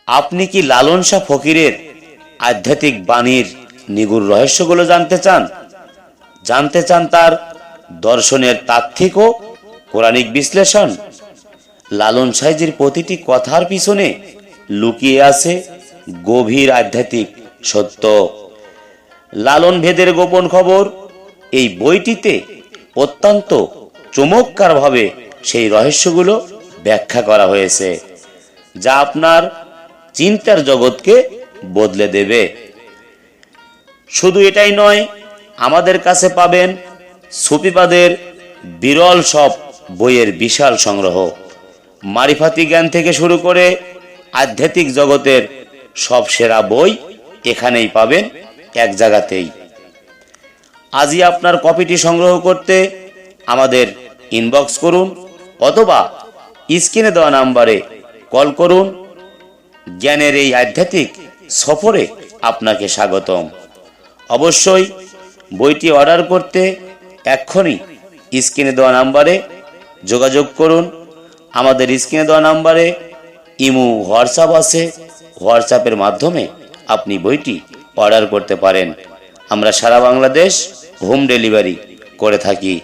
আপনি কি লালন শাহ ফকিরের আধ্যাত্মিক বাণীর নিগুড় রহস্যগুলো জানতে চান তার দর্শনের তাত্ত্বিক ও কোরআনিক বিশ্লেষণ? লালন সাইজির প্রতিটি কথার পিছনে লুকিয়ে আছে গভীর আধ্যাত্মিক সত্য। লালন ভেদের গোপন খবর এই বইটিতে অত্যন্ত চমৎকারভাবে সেই রহস্যগুলো ব্যাখ্যা করা হয়েছে, যা আপনার চিন্তার জগৎকে বদলে দেবে। শুধু এটাই নয়, আমাদের কাছে পাবেন সুফিবাদের বিরল সব বইয়ের বিশাল সংগ্রহ। মারিফাতি জ্ঞান থেকে শুরু করে আধ্যাত্মিক জগতের সব সেরা বই এখানেই পাবেন, এক জায়গাতেই। আজই আপনার কপিটি সংগ্রহ করতে আমাদের ইনবক্স করুন অথবা স্ক্রিনে দেওয়া নাম্বারে কল করুন। জ্ঞানের এই আধ্যাত্মিক সফরে আপনাকে স্বাগতম। অবশ্যই বইটি অর্ডার করতে এক্ষুনি স্ক্রিনে দেওয়া নাম্বারে যোগাযোগ করুন। আমাদের স্ক্রিনে দেওয়া নাম্বারে ইমো, হোয়াটসঅ্যাপ আছে। হোয়াটসঅ্যাপের মাধ্যমে আপনি বইটি অর্ডার করতে পারেন। আমরা সারা বাংলাদেশ হোম ডেলিভারি করে থাকি।